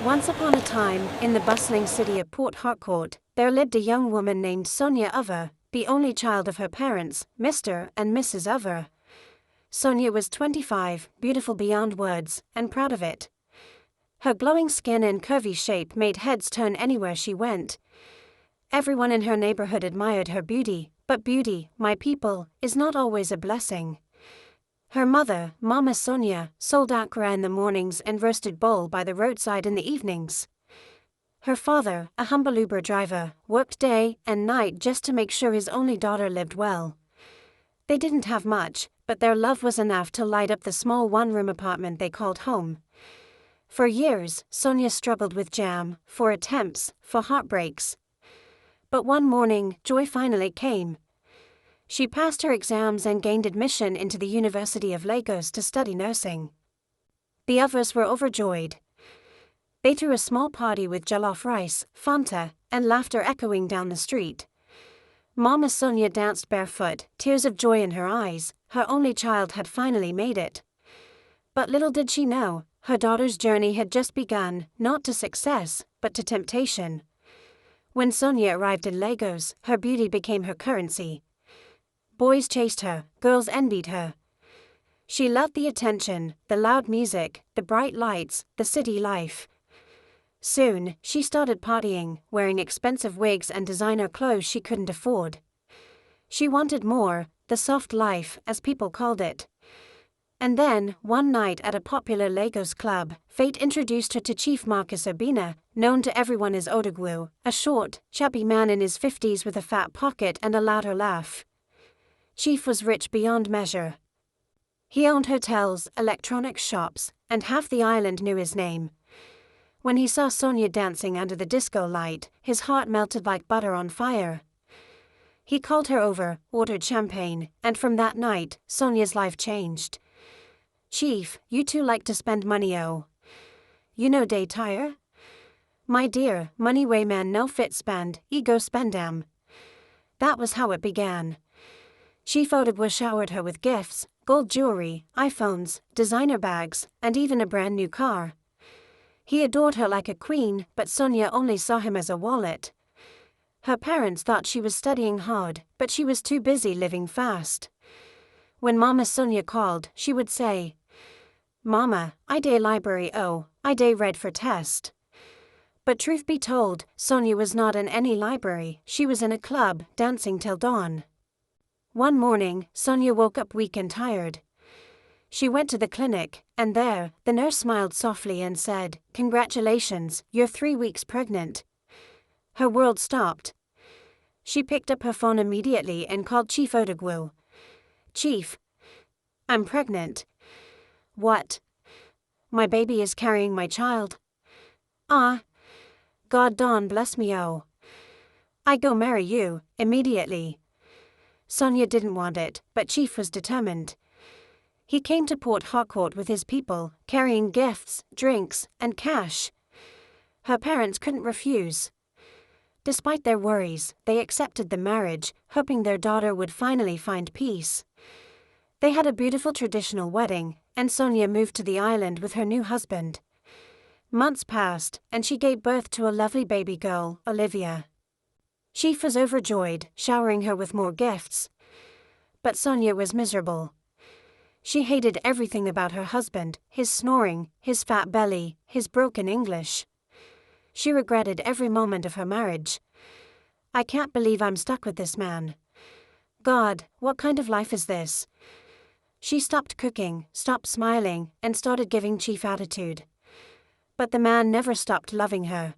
Once upon a time, in the bustling city of Port Harcourt, there lived a young woman named Sonia Over, the only child of her parents, Mr. and Mrs. Over. Sonia was 25, beautiful beyond words, and proud of it. Her glowing skin and curvy shape made heads turn anywhere she went. Everyone in her neighborhood admired her beauty, but beauty, my people, is not always a blessing. Her mother, Mama Sonia, sold akra in the mornings and roasted bole by the roadside in the evenings. Her father, a humble Uber driver, worked day and night just to make sure his only daughter lived well. They didn't have much, but their love was enough to light up the small one-room apartment they called home. For years, Sonia struggled with jam, for attempts, for heartbreaks. But one morning, joy finally came. She passed her exams and gained admission into the University of Lagos to study nursing. The others were overjoyed. They threw a small party with jollof rice, Fanta, and laughter echoing down the street. Mama Sonia danced barefoot, tears of joy in her eyes. Her only child had finally made it. But little did she know, her daughter's journey had just begun, not to success, but to temptation. When Sonia arrived in Lagos, her beauty became her currency. Boys chased her, girls envied her. She loved the attention, the loud music, the bright lights, the city life. Soon, she started partying, wearing expensive wigs and designer clothes she couldn't afford. She wanted more, the soft life, as people called it. And then, one night at a popular Lagos club, fate introduced her to Chief Marcus Obina, known to everyone as Odogwu, a short, chubby man in his 50s with a fat pocket and a louder laugh. Chief was rich beyond measure. He owned hotels, electronics shops, and half the island knew his name. When he saw Sonia dancing under the disco light, his heart melted like butter on fire. He called her over, ordered champagne, and from that night, Sonia's life changed. "Chief, you too like to spend money, oh. You know day tire? My dear, money way man no fit spend, ego spendam." That was how it began. Chief Odogwu showered her with gifts, gold jewelry, iPhones, designer bags, and even a brand new car. He adored her like a queen, but Sonia only saw him as a wallet. Her parents thought she was studying hard, but she was too busy living fast. When Mama Sonia called, she would say, "Mama, I day library oh, I day read for test." But truth be told, Sonia was not in any library, she was in a club, dancing till dawn. One morning, Sonia woke up weak and tired. She went to the clinic, and there, the nurse smiled softly and said, "Congratulations, you're 3 weeks pregnant." Her world stopped. She picked up her phone immediately and called Chief Odogwu. "Chief, I'm pregnant." "What? My baby is carrying my child." "Ah, God dawn bless me oh. I go marry you, immediately." Sonia didn't want it, but Chief was determined. He came to Port Harcourt with his people, carrying gifts, drinks, and cash. Her parents couldn't refuse. Despite their worries, they accepted the marriage, hoping their daughter would finally find peace. They had a beautiful traditional wedding, and Sonia moved to the island with her new husband. Months passed, and she gave birth to a lovely baby girl, Olivia. Chief was overjoyed, showering her with more gifts. But Sonia was miserable. She hated everything about her husband, his snoring, his fat belly, his broken English. She regretted every moment of her marriage. "I can't believe I'm stuck with this man. God, what kind of life is this?" She stopped cooking, stopped smiling, and started giving Chief attitude. But the man never stopped loving her.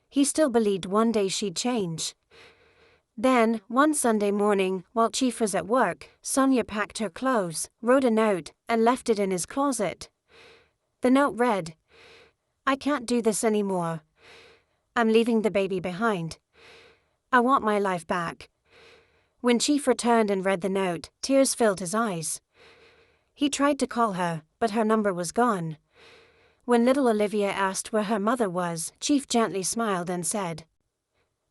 He still believed one day she'd change. Then, one Sunday morning, while Chief was at work, Sonia packed her clothes, wrote a note, and left it in his closet. The note read, "I can't do this anymore. I'm leaving the baby behind. I want my life back." When Chief returned and read the note, tears filled his eyes. He tried to call her, but her number was gone. When little Olivia asked where her mother was, Chief gently smiled and said,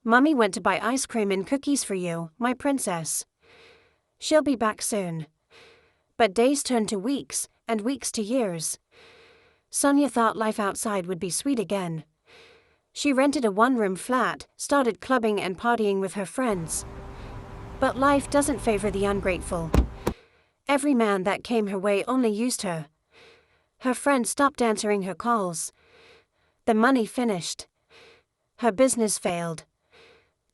"Mummy went to buy ice cream and cookies for you, my princess. She'll be back soon." But days turned to weeks, and weeks to years. Sonia thought life outside would be sweet again. She rented a one-room flat, started clubbing and partying with her friends. But life doesn't favor the ungrateful. Every man that came her way only used her. Her friends stopped answering her calls. The money finished. Her business failed.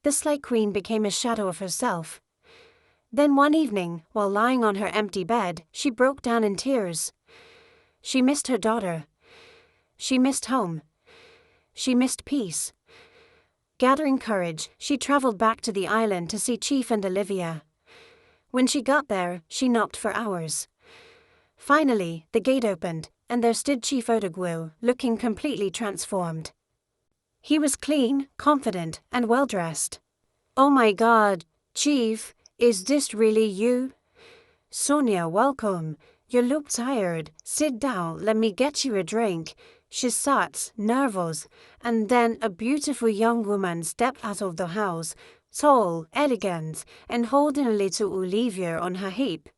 The Slate Queen became a shadow of herself. Then one evening, while lying on her empty bed, she broke down in tears. She missed her daughter. She missed home. She missed peace. Gathering courage, she traveled back to the island to see Chief and Olivia. When she got there, she knocked for hours. Finally, the gate opened, and there stood Chief Odogwu, looking completely transformed. He was clean, confident, and well-dressed. "Oh my God, Chief, is this really you? Sonia, welcome. You look tired. Sit down, let me get you a drink." She sat, nervous, and then a beautiful young woman stepped out of the house, tall, elegant, and holding a little Olivia on her hip.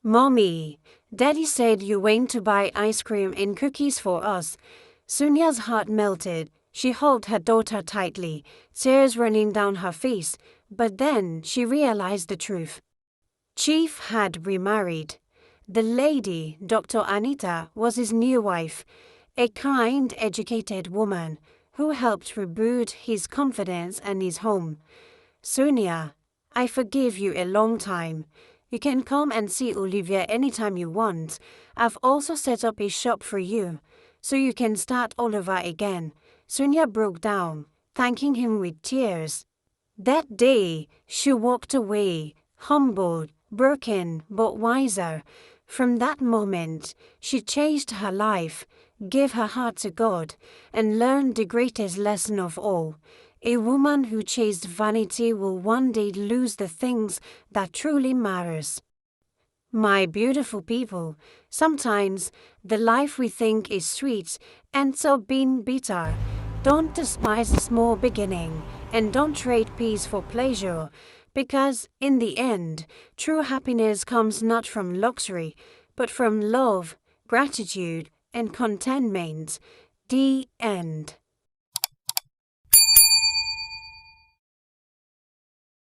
"Mommy, Daddy said you went to buy ice cream and cookies for us." Sonia's heart melted. She held her daughter tightly, tears running down her face, but then she realized the truth. Chief had remarried. The lady, Dr. Anita, was his new wife, a kind, educated woman who helped reboot his confidence and his home. "Sonia, I forgive you a long time. You can come and see Olivia anytime you want. I've also set up a shop for you, so you can start all over again." Sonia broke down, thanking him with tears. That day, she walked away, humbled, broken, but wiser. From that moment, she changed her life, gave her heart to God, and learned the greatest lesson of all. A woman who chased vanity will one day lose the things that truly matters. My beautiful people, sometimes the life we think is sweet ends up being bitter. Don't despise the small beginning, and don't trade peace for pleasure, because in the end, true happiness comes not from luxury, but from love, gratitude, and contentment. The end.